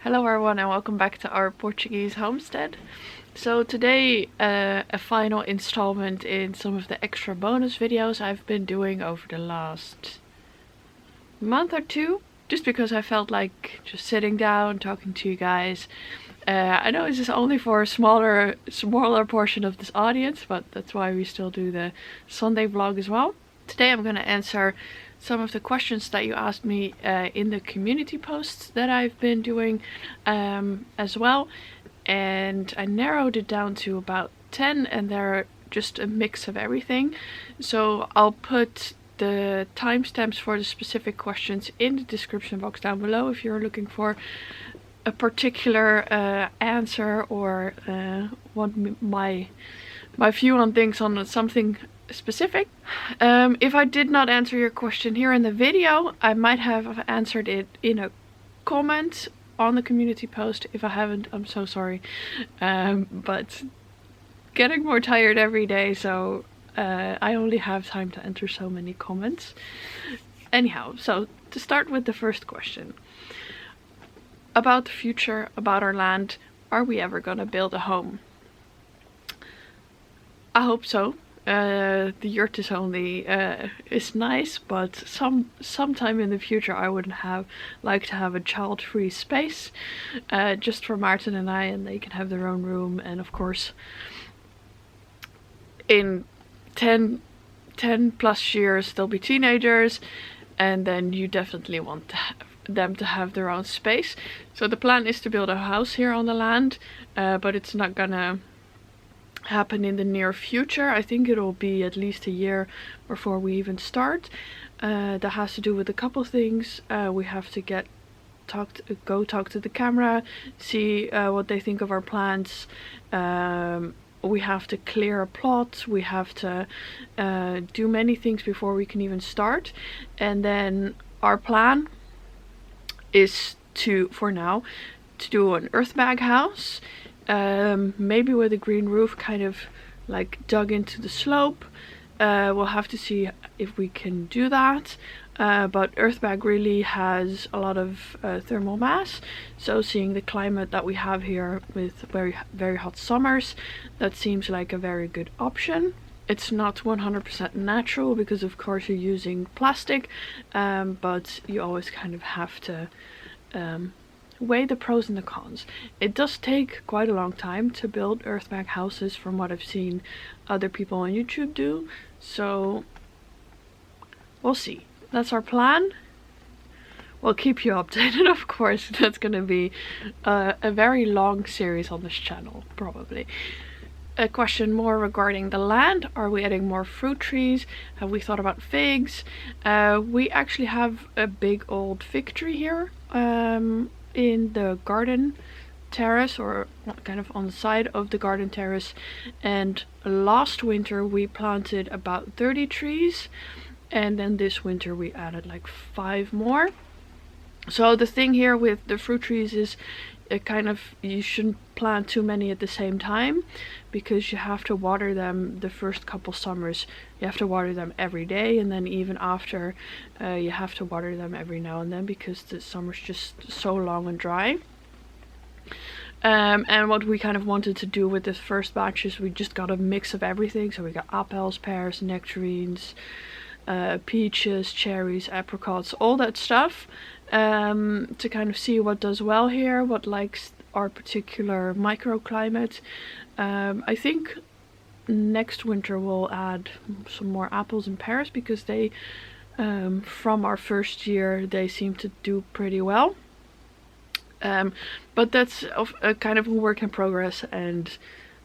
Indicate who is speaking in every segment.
Speaker 1: Hello everyone and welcome back to our Portuguese homestead. So today a final installment in some of the extra bonus videos I've been doing over the last month or two, just because I felt like just sitting down talking to you guys. I know this is only for a smaller portion of this audience, but that's why we still do the Sunday vlog as well. Today I'm going to answer some of the questions that you asked me in the community posts that I've been doing as well, and I narrowed it down to about 10, and they're just a mix of everything. So I'll put the timestamps for the specific questions in the description box down below if you're looking for a particular answer or want my view on things on something specific. If I did not answer your question here in the video, I might have answered it in a comment on the community post. If I haven't, I'm so sorry, but getting more tired every day, so I only have time to enter so many comments. Anyhow, so to start with the first question about the future, about our land, are we ever gonna build a home? I hope so. The yurt is only is nice, but sometime in the future I would like to have a child-free space, just for Martin and I, and they can have their own room. And of course, in 10 plus years they'll be teenagers, and then you definitely want them to have their own space. So the plan is to build a house here on the land, but it's not gonna happen in the near future. I think it'll be at least a year before we even start. That has to do with a couple things. We have to go talk to the camera, see what they think of our plans. We have to clear a plot. We have to do many things before we can even start. And then our plan is for now to do an earth bag house. Maybe with a green roof, kind of like dug into the slope. We'll have to see if we can do that. But earthbag really has a lot of thermal mass, so seeing the climate that we have here with very hot summers, that seems like a very good option. It's not 100% natural because of course you're using plastic, but you always kind of have to weigh the pros and the cons. It does take quite a long time to build earthbag houses from what I've seen other people on YouTube do, so we'll see. That's our plan. We'll keep you updated, of course. That's gonna be a very long series on this channel, probably. A question more regarding the land. Are we adding more fruit trees? Have we thought about figs? We actually have a big old fig tree here in the garden terrace, or kind of on the side of the garden terrace, and last winter we planted about 30 trees, and then this winter we added like 5 more. So the thing here with the fruit trees is you shouldn't plant too many at the same time, because you have to water them the first couple summers. You have to water them every day, and then even after you have to water them every now and then, because the summer's just so long and dry. And what we kind of wanted to do with this first batch is we just got a mix of everything. So we got apples, pears, nectarines, peaches, cherries, apricots, all that stuff, to kind of see what does well here, what likes our particular microclimate. I think next winter we'll add some more apples and pears, because they from our first year they seem to do pretty well. But that's a kind of a work in progress, and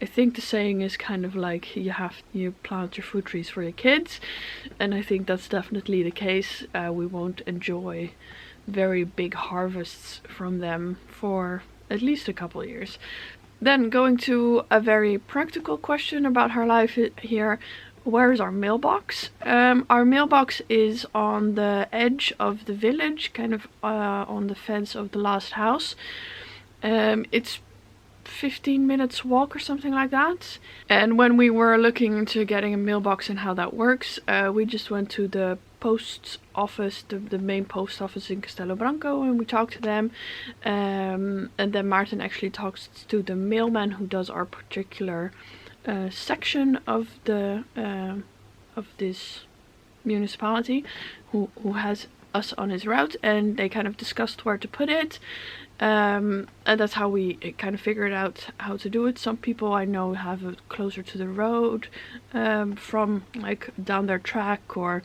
Speaker 1: I think the saying is kind of like you plant your fruit trees for your kids, and I think that's definitely the case. We won't enjoy very big harvests from them for at least a couple of years. Then going to a very practical question about our life here. Where is our mailbox? Our mailbox is on the edge of the village, kind of on the fence of the last house. It's 15 minutes walk or something like that. And when we were looking into getting a mailbox and how that works, we just went to the post office, the main post office in Castelo Branco, and we talk to them. And then Martin actually talks to the mailman who does our particular section of the of this municipality, who has us on his route, and they kind of discussed where to put it. And that's how we kind of figured out how to do it. Some people I know have it closer to the road, from like down their track, or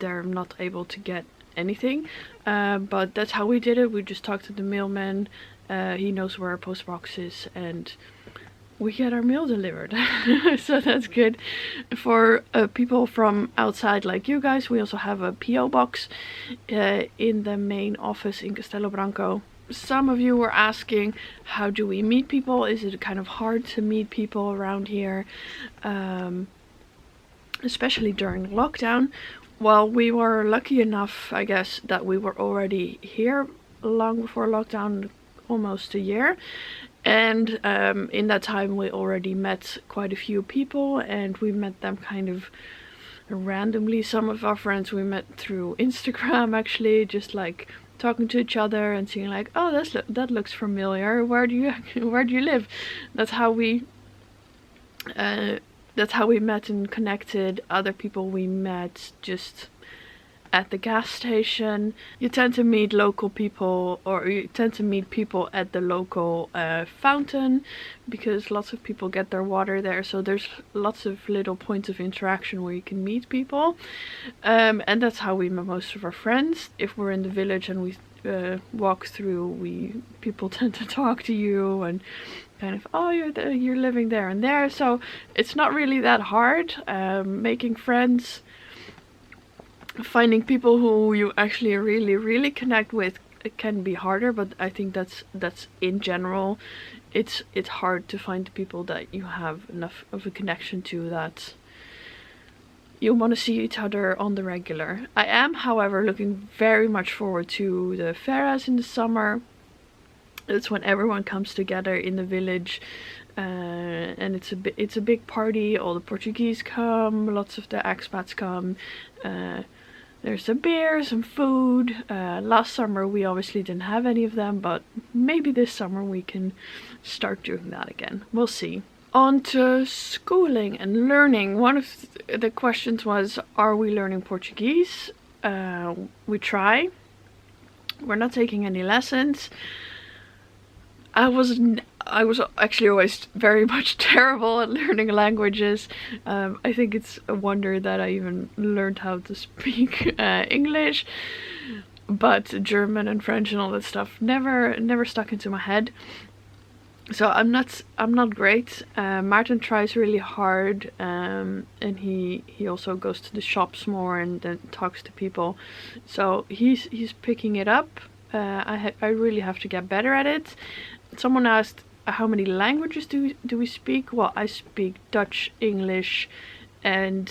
Speaker 1: they're not able to get anything. But that's how we did it. We just talked to the mailman. He knows where our post box is, and we get our mail delivered. So that's good. For people from outside like you guys, we also have a PO box in the main office in Castelo Branco. Some of you were asking, how do we meet people? Is it kind of hard to meet people around here, especially during lockdown? Well, we were lucky enough, I guess, that we were already here long before lockdown, almost a year. And in that time we already met quite a few people, and we met them kind of randomly. Some of our friends we met through Instagram, actually, just like talking to each other and seeing like, oh, that looks familiar. Where do you live? That's how we met and connected. Other people we met just at the gas station. You tend to meet local people, or you tend to meet people at the local fountain, because lots of people get their water there, so there's lots of little points of interaction where you can meet people. And that's how we met most of our friends. If we're in the village and we walk through, people tend to talk to you and kind of, oh, you're living there and there. So it's not really that hard making friends. Finding people who you actually really connect with can be harder, but I think that's in general. It's hard to find people that you have enough of a connection to that you want to see each other on the regular. I am, however, looking very much forward to the feiras in the summer. It's when everyone comes together in the village, and it's a big party. All the Portuguese come, lots of the expats come. There's some beer, some food. Last summer we obviously didn't have any of them, but maybe this summer we can start doing that again. We'll see. On to schooling and learning. One of the questions was, are we learning Portuguese? We try. We're not taking any lessons. I was actually always very much terrible at learning languages. I think it's a wonder that I even learned how to speak English, but German and French and all that stuff never stuck into my head. So I'm not great. Martin tries really hard, and he also goes to the shops more and then talks to people. So he's picking it up. I really have to get better at it. Someone asked, how many languages do we speak? Well, I speak Dutch, English, and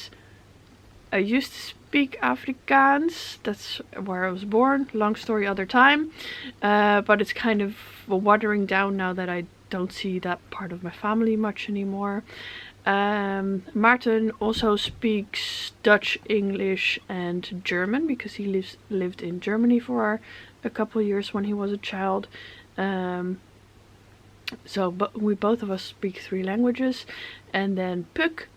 Speaker 1: I used to speak Afrikaans. That's where I was born. Long story other time. But it's kind of watering down now that I don't see that part of my family much anymore. Martin also speaks Dutch, English, and German, because he lived in Germany for a couple of years when he was a child. But we both of us speak 3 languages, and then Puk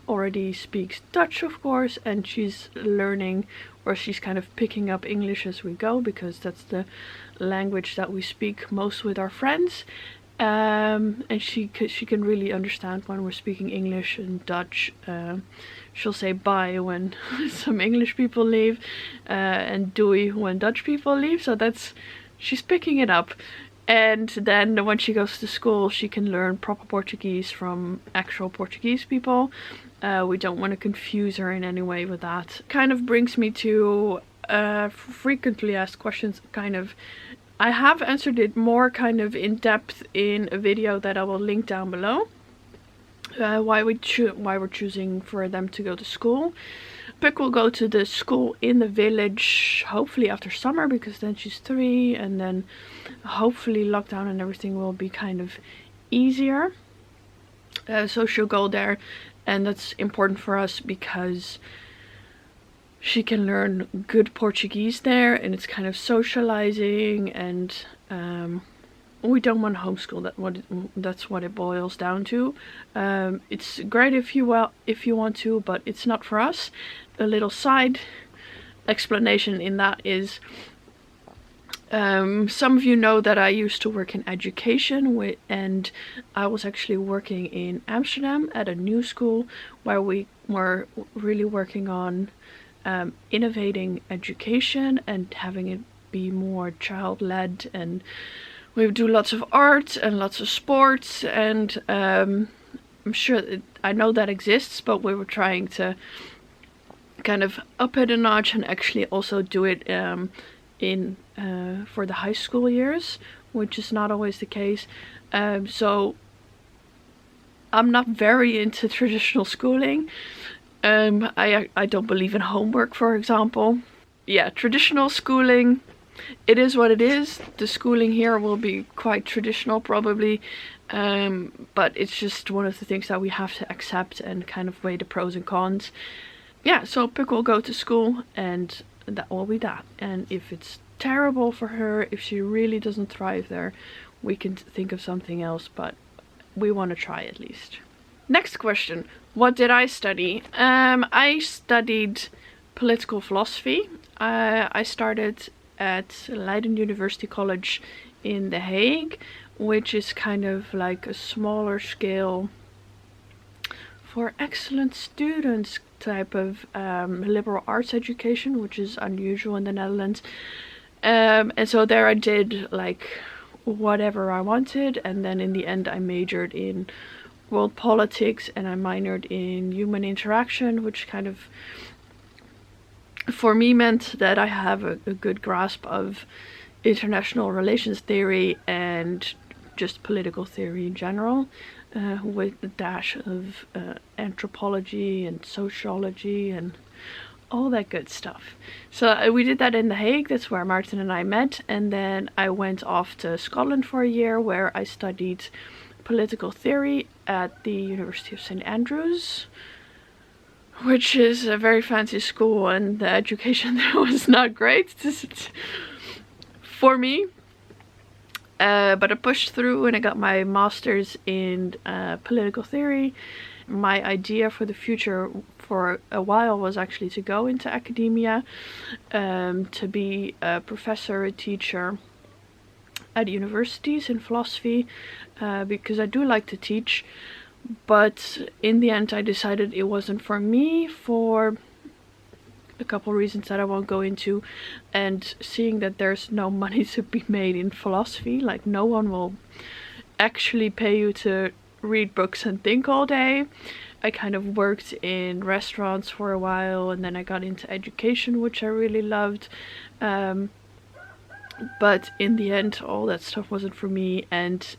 Speaker 1: already speaks Dutch, of course, and she's learning, or she's kind of picking up English as we go, because that's the language that we speak most with our friends. And she can really understand when we're speaking English and Dutch. She'll say bye when some English people leave, and doei when Dutch people leave. So she's picking it up. And then when she goes to school, she can learn proper Portuguese from actual Portuguese people. We don't want to confuse her in any way with that. Kind of brings me to frequently asked questions. I have answered it more kind of in depth in a video that I will link down below. Why we're choosing for them to go to school. Puk will go to the school in the village hopefully after summer, because then she's 3, and then hopefully lockdown and everything will be kind of easier. So she'll go there, and that's important for us because she can learn good Portuguese there, and it's kind of socializing, and we don't want to homeschool. That's what it boils down to. It's great if you want to, but it's not for us. A little side explanation in that is, some of you know that I used to work in education, and I was actually working in Amsterdam at a new school where we were really working on innovating education and having it be more child-led, and we do lots of art and lots of sports, and I'm sure I know that exists, but we were trying to kind of up it a notch and actually also do it for the high school years, which is not always the case. So I'm not very into traditional schooling. I don't believe in homework, for example. Yeah, traditional schooling, it is what it is. The schooling here will be quite traditional probably, but it's just one of the things that we have to accept and kind of weigh the pros and cons. Yeah, so Puck will go to school, and that will be that. And if it's terrible for her, if she really doesn't thrive there, we can think of something else, but we want to try at least. Next question. What did I study? I studied political philosophy. I started at Leiden University College in The Hague, which is kind of like a smaller scale for excellent students type of liberal arts education, which is unusual in the Netherlands. And so there I did like whatever I wanted, and then in the end I majored in world politics and I minored in human interaction, which kind of for me meant that I have a good grasp of international relations theory and just political theory in general, with a dash of anthropology and sociology and all that good stuff. So we did that in The Hague. That's where Martin and I met, and then I went off to Scotland for a year where I studied political theory at the University of St. Andrews, which is a very fancy school, and the education there was not great for me. But I pushed through and I got my master's in political theory. My idea for the future for a while was actually to go into academia, to be a professor, a teacher at universities in philosophy, because I do like to teach. But in the end I decided it wasn't for me for a couple reasons that I won't go into, and seeing that there's no money to be made in philosophy, like no one will actually pay you to read books and think all day. I kind of worked in restaurants for a while, and then I got into education, which I really loved, but in the end all that stuff wasn't for me, and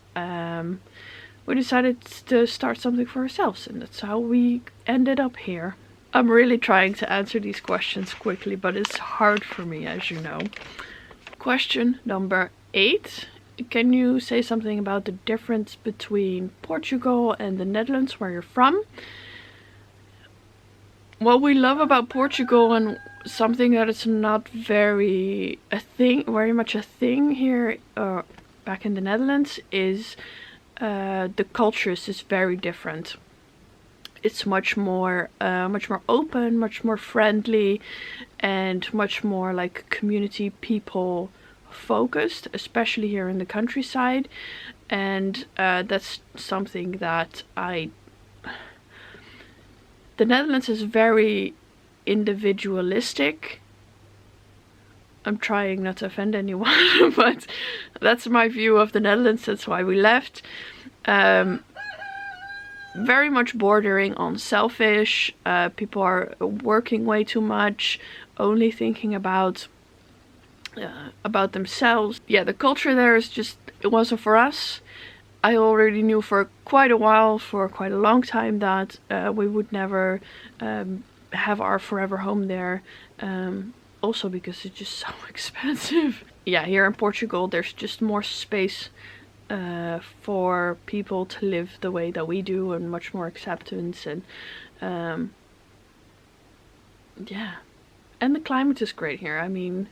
Speaker 1: we decided to start something for ourselves, and that's how we ended up here. I'm really trying to answer these questions quickly, but it's hard for me, as you know. Question number 8. Can you say something about the difference between Portugal and the Netherlands, where you're from? What we love about Portugal, and something that is not very much a thing here back in the Netherlands, is the culture is just very different. It's much more open, much more friendly, and much more like community people focused, especially here in the countryside. And that's something that the Netherlands is very individualistic. I'm trying not to offend anyone, but that's my view of the Netherlands. That's why we left. Very much bordering on selfish. People are working way too much, only thinking about themselves. Yeah, the culture there is just, it wasn't for us. I already knew for quite a while, for quite a long time, that we would never have our forever home there. Also because it's just so expensive. Yeah, here in Portugal there's just more space for people to live the way that we do, and much more acceptance, and yeah, And the climate is great here. I mean,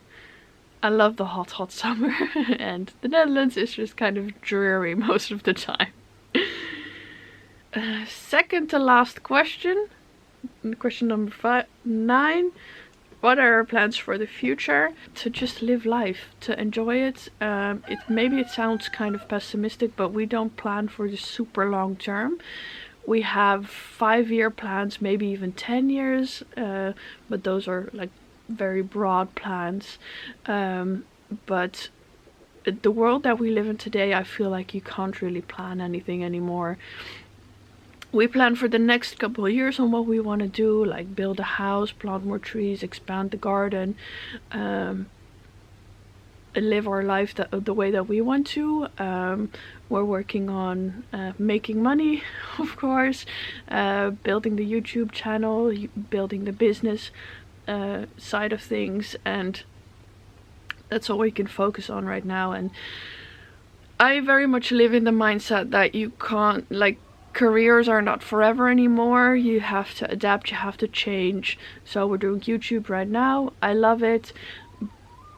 Speaker 1: I love the hot summer and the Netherlands is just kind of dreary most of the time. Second to last question. Question number 9. What are our plans for the future? To just live life, to enjoy it. Maybe it sounds kind of pessimistic, but we don't plan for the super long term. We have 5-year plans, maybe even 10 years, but those are like very broad plans. But the world that we live in today, I feel like you can't really plan anything anymore. We plan for the next couple of years on what we want to do, like build a house, plant more trees, expand the garden, live our life the way that we want to. We're working on making money, of course, building the YouTube channel, building the business side of things, and that's all we can focus on right now. And I very much live in the mindset that you can't, like, careers are not forever anymore. You have to adapt, you have to change. So we're doing YouTube right now. I love it,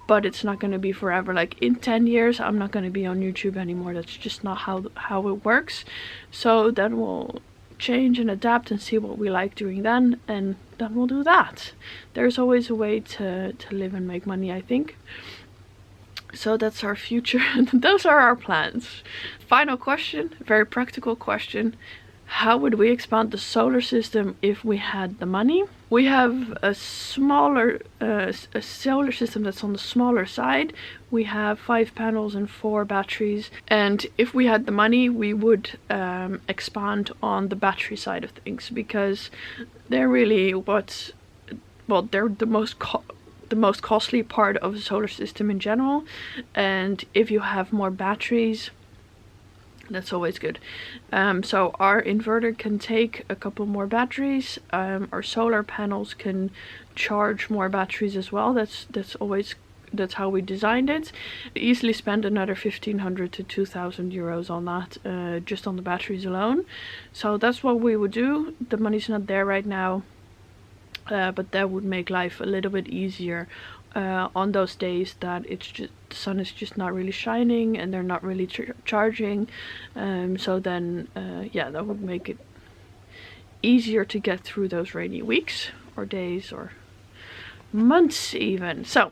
Speaker 1: but it's not going to be forever. Like in 10 years I'm not going to be on YouTube anymore. That's just not how it works. So then we'll change and adapt and see what we like doing then, and then we'll do that. There's always a way to live and make money, I think. So that's our future. Those are our plans. Final question, very practical question. How would we expand the solar system if we had the money? We have a smaller a solar system that's on the smaller side. We have 5 panels and 4 batteries, and if we had the money we would expand on the battery side of things, because they're really they're the most costly part of the solar system in general, and if you have more batteries, that's always good. So our inverter can take a couple more batteries. Our solar panels can charge more batteries as well. That's how we designed it. We easily spend another 1,500 to 2,000 euros on that, just on the batteries alone. So that's what we would do. The money's not there right now. But that would make life a little bit easier on those days that the sun is just not really shining and they're not really charging. So then, yeah, that would make it easier to get through those rainy weeks or days or months even. So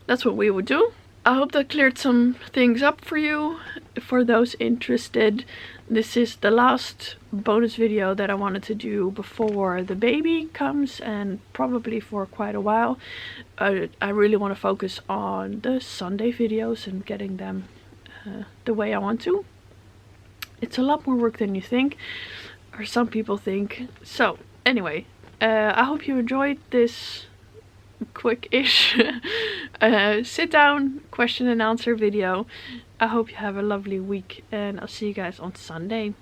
Speaker 1: that's what we would do. I hope that cleared some things up for you. For those interested, this is the last bonus video that I wanted to do before the baby comes, and probably for quite a while. I really want to focus on the Sunday videos and getting them the way I want to. It's a lot more work than you think, or some people think. So anyway, I hope you enjoyed this quick-ish sit down question and answer video. I hope you have a lovely week, and I'll see you guys on Sunday.